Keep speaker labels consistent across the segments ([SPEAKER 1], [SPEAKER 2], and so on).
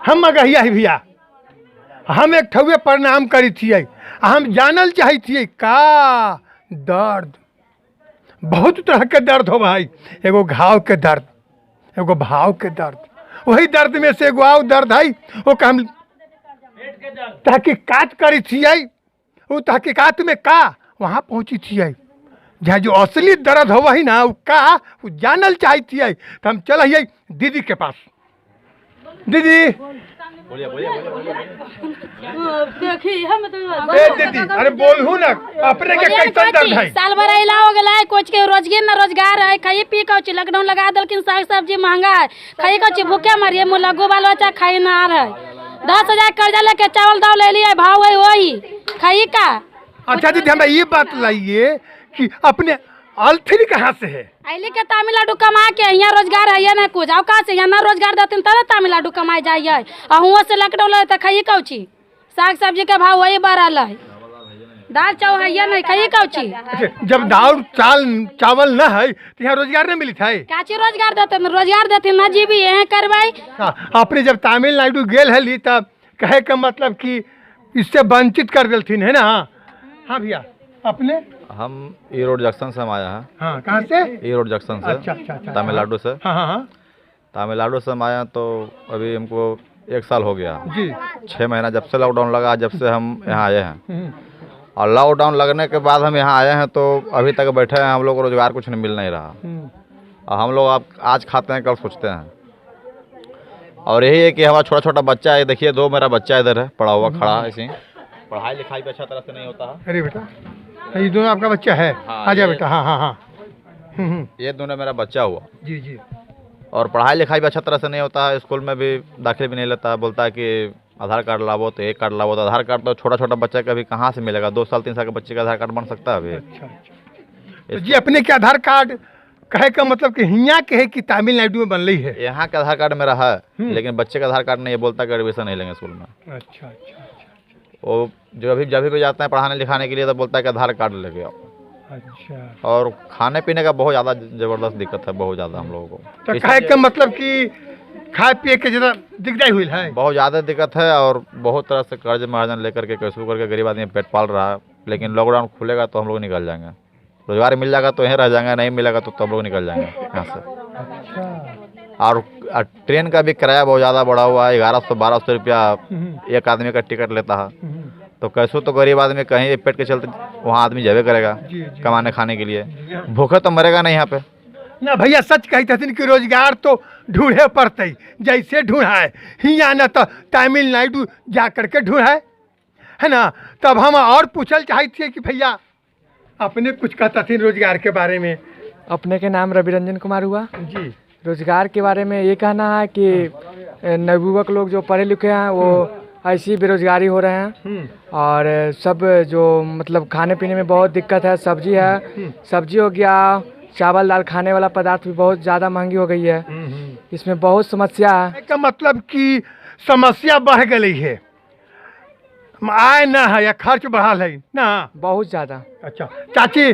[SPEAKER 1] हम मगहिया ही भैया हम एक ठौए प्रणाम करी थिए। हम जानल चाहे थिए का दर्द, बहुत तरह के दर्द हो भाई। एगो घाव के दर्द, एगो भाव के दर्द, वही दर्द में से एगो आउ दर्द है वो का हम तहकीकात करी थिए। वो तहकीकात में का वहाँ पहुँची थिए जहाँ जो असली दर्द हो वही ना का वो जानल चाहे थिए। तो हम चल दीदी के पास। दीदी
[SPEAKER 2] देखी हम तो
[SPEAKER 1] दीदी अरे बोलहू ना अपने के कैसन दर्द है?
[SPEAKER 2] साल भर अइला हो गला है, कुछ के रोजगार है, खाइए पी कौची लॉकडाउन लगा दलकिन, साग सब्जी महंगा है, खाइए कौची भूखे मरिए, मुलगो बाल बच्चा खाई ना आ रहा है। 10,000 कर्जा लेके चावल दाल ले लिया, भाव है वही खाइए का।
[SPEAKER 1] अच्छा दीदी हमें ये बात लाइए कि अपने अलथिन कहाँ से है?
[SPEAKER 2] अली के तमिलनाडु कमा के यहाँ रोजगार है ना कुछ कहाँ से यहाँ ना रोजगार देते तब तमिलनाडु कमाए जाइए। और हुआ से लॉकडाउन लगे तो खाइए कौची, साग सब्जी का भाव वही बढ़ल है, दाल चावल है नहीं खाइए कौची।
[SPEAKER 1] जब दाल चावल न है तो यहाँ रोजगार नहीं मिली है?
[SPEAKER 2] काची रोजगार देते ना जीवी यही करवाई।
[SPEAKER 1] आपने जब तमिलनाडु गेल है तब कहे का मतलब कि इससे वंचित कर देलथिन है ना? हाँ भैया अपने
[SPEAKER 3] हम ई रोड जंक्शन से हम आया हैं।
[SPEAKER 1] हाँ कहाँ से?
[SPEAKER 3] ई रोड जंक्शन से।
[SPEAKER 1] अच्छा
[SPEAKER 3] तमिलनाडु से।
[SPEAKER 1] हाँ
[SPEAKER 3] तमिलनाडु से हम आए हैं तो अभी हमको 1 साल हो गया
[SPEAKER 1] जी।
[SPEAKER 3] 6 महीना जब से लॉकडाउन लगा, जब से हम यहाँ आए हैं। और लॉकडाउन लगने के बाद हम यहाँ आए हैं तो अभी तक बैठे हैं, हम लोग को रोजगार कुछ नहीं मिल नहीं रहा। और हम लोग आप आज खाते हैं कल सोचते हैं। और यही है कि हमारा छोटा छोटा बच्चा है, देखिए 2 मेरा बच्चा इधर है पड़ा हुआ खड़ा है, ऐसे पढ़ाई लिखाई भी अच्छा तरह से नहीं होता है।
[SPEAKER 1] अरे बेटा ये दोनों आपका बच्चा है?
[SPEAKER 3] हाँ,
[SPEAKER 1] आजा बेटा। हाँ
[SPEAKER 3] ये दोनों मेरा बच्चा हुआ
[SPEAKER 1] जी।
[SPEAKER 3] और पढ़ाई लिखाई भी अच्छा तरह से नहीं होता है, स्कूल में भी दाखिल भी नहीं लेता है। बोलता है कि आधार कार्ड लावो तो एक कार्ड लावो, तो आधार कार्ड तो छोटा छोटा बच्चा का भी कहाँ से मिलेगा? 2 साल 3 साल के बच्चे का आधार कार्ड बन सकता है अभी?
[SPEAKER 1] अच्छा। तो जी अपने के आधार कार्ड कहे का मतलब कि यहाँ के है कि तमिलनाडु में बनली है?
[SPEAKER 3] यहाँ का आधार कार्ड मेरा है लेकिन बच्चे का आधार कार्ड नहीं है, बोलता है एडमिशन नहीं लेंगे स्कूल में।
[SPEAKER 1] अच्छा।
[SPEAKER 3] वो जब भी जाते हैं पढ़ाने लिखाने के लिए तो बोलता है कि आधार कार्ड लेके आओ।
[SPEAKER 1] अच्छा।
[SPEAKER 3] और खाने पीने का बहुत ज़्यादा ज़बरदस्त दिक्कत है, बहुत ज़्यादा हम लोगों को।
[SPEAKER 1] तो कहे का मतलब कि खाए पिए के ज़्यादा दिक्कत हुई है?
[SPEAKER 3] बहुत ज़्यादा दिक्कत है और बहुत तरह से कर्ज महाजन लेकर के कैसे करके गरीब आदमी पेट पाल रहा है। लेकिन लॉकडाउन खुलेगा तो हम लोग निकल जाएंगे, रोजगार मिल जाएगा तो यहीं रह जाएंगे, नहीं मिलेगा तो हम लोग निकल जाएंगे यहाँ से।
[SPEAKER 1] अच्छा।
[SPEAKER 3] और ट्रेन का भी किराया बहुत ज़्यादा बढ़ा हुआ है, 1100-1200 रुपया एक आदमी का टिकट लेता है। तो कैसे तो गरीब आदमी कहीं पेट के चलते वहाँ आदमी जावे करेगा कमाने खाने के लिए, भूखे तो मरेगा नहीं यहाँ पे
[SPEAKER 1] ना। भैया सच कहते थे कि रोजगार तो ढूंढे पड़ते, जैसे ढूंढाए यहाँ न तो तमिलनाडु जा करके ढूंढाए है ना। तब हम और पूछल चाहते थे कि भैया अपने कुछ कहता थे रोजगार के बारे में?
[SPEAKER 4] अपने के नाम रविरंजन कुमार हुआ
[SPEAKER 1] जी।
[SPEAKER 4] रोजगार के बारे में ये कहना है कि नवयुवक लोग जो पढ़े लिखे हैं वो ऐसी बेरोजगारी हो रहे हैं। और सब जो मतलब खाने पीने में बहुत दिक्कत है, सब्जी है, सब्जी हो गया, चावल दाल खाने वाला पदार्थ भी बहुत ज़्यादा महंगी हो गई है। इसमें बहुत समस्या है।
[SPEAKER 1] का मतलब कि समस्या बढ़ गई है, आय ना है या खर्च बढ़ल है ना
[SPEAKER 4] बहुत ज़्यादा।
[SPEAKER 1] अच्छा चाची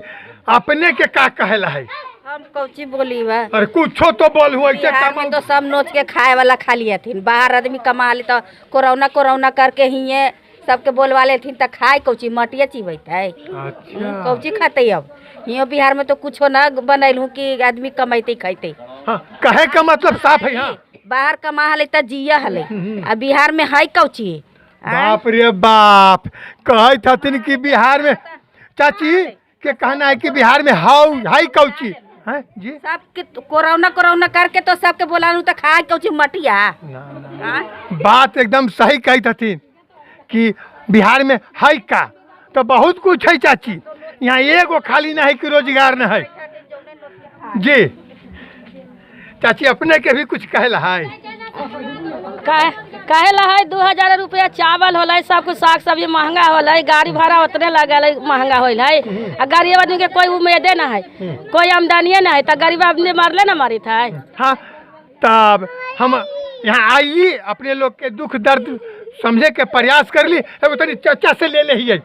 [SPEAKER 1] अपने के का कहला है?
[SPEAKER 5] हम कौची बोली बा?
[SPEAKER 1] अरे कुछो तो बोल हुआ
[SPEAKER 5] बिहार में तो सब नोच के खाए वाला खा लिए थी, बाहर आदमी कमा ली तो कोरोना करके ही सबके बोलवा ले थी तो खाए कौची मटिया चिबैत है।
[SPEAKER 1] अच्छा।
[SPEAKER 5] कौची खाते अब? यहाँ बिहार में तो कुछो ना बनल हूँ कि आदमी कमाते खाते।
[SPEAKER 1] हाँ, कहे का मतलब साफ है। हाँ।
[SPEAKER 5] बाहर कमा हले तो जिया हले, आ बिहार में है कौची?
[SPEAKER 1] बाप रे बाप, कहे थथिन कि बिहार में, चाची के कहना है कि बिहार में हाई कौची है जी?
[SPEAKER 5] सबके कोरोना करके तो सबके बोला तो खाए कौची मटिया।
[SPEAKER 1] बात एकदम सही कही थथिन कि बिहार में है का तो बहुत कुछ है चाची, यहाँ एगो खाली ना है कि रोजगार न है जी। चाची अपने के भी कुछ कहला है?
[SPEAKER 2] कहेला है 2000 रुपया चावल होल, सब कुछ साग सब्जी महंगा होल, गाड़ी भाड़ा उतने लगल महंगा होल है। आ गरीब आदमी के कोई उम्मीदे ना है, कोई आमदनिये ना है, तो गरीब आदमी मरले ना मरी था।
[SPEAKER 1] हाँ तब हम यहाँ आइए अपने लोग के दुख दर्द समझे के प्रयास कर ली। एगो तनी चाचा से ले ही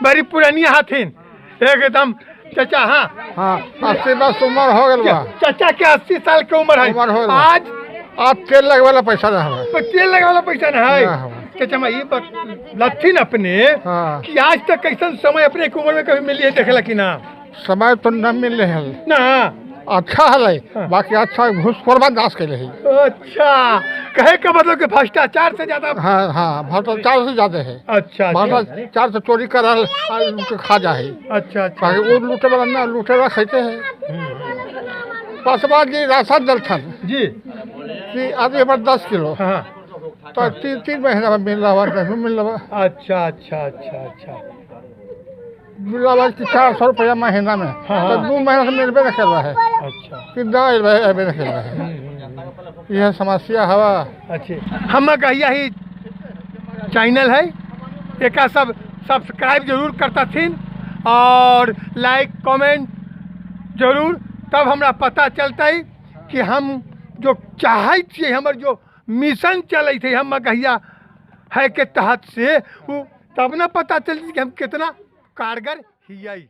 [SPEAKER 1] बड़ी पुरानी हथिन एकदम चाचा। हाँ
[SPEAKER 6] 80 बस उम्र हो गया।
[SPEAKER 1] चाचा के 80 साल के उम्र है। आज
[SPEAKER 6] आज तेल लगे वाला पैसा ना हमारे।
[SPEAKER 1] पर तेल लगे वाला पैसा ना है
[SPEAKER 6] ना हमारे।
[SPEAKER 1] चाचा मैं ये लथिन अपने
[SPEAKER 6] हाँ।
[SPEAKER 1] कि आज तक कैसन समय अपने एक उम्र में कभी मिली है देखेला कि ना
[SPEAKER 6] समय तो न मिले हैं,
[SPEAKER 1] ना
[SPEAKER 6] अच्छा है बाकी अच्छा घूसखोर दास के लिए।
[SPEAKER 1] अच्छा कहे का मतलब कि भ्रष्टाचार से ज्यादा
[SPEAKER 6] हाँ हाँ भ्रष्टाचार से ज्यादा है।
[SPEAKER 1] अच्छा अच्छा
[SPEAKER 6] भ्रष्टाचार से चोरी करा लूट के खा जाए।
[SPEAKER 1] अच्छा अच्छा
[SPEAKER 6] ताकि वो लूटे वाला ना लूटे वाला खाते हैं। पासवान जी राशन दलथन
[SPEAKER 1] जी
[SPEAKER 6] कि आदमी पर 10 किलो
[SPEAKER 1] हाँ
[SPEAKER 6] तो 3 महीना में मिल रहा है, मिल रहा है।
[SPEAKER 1] अच्छा अच्छा अच्छा अच्छा
[SPEAKER 6] मिल रहा है कि 400 रुपया महीना में।
[SPEAKER 1] हाँ।
[SPEAKER 6] तो 2 महीना से मिलबे न कर रहा है
[SPEAKER 1] अच्छा
[SPEAKER 6] कि अबे न कर रहा है। यह समस्या हवा।
[SPEAKER 1] अच्छा हम कहिया ही चैनल है एक सब सब्सक्राइब जरूर करता थीन और लाइक कमेंट जरूर, तब हमरा पता चलता है कि हम जो चाहे छे हमर जो मिशन चले थे हम कहिया है के तहत से वो तब ना पता चलती कि हम कितना कारगर हियाई।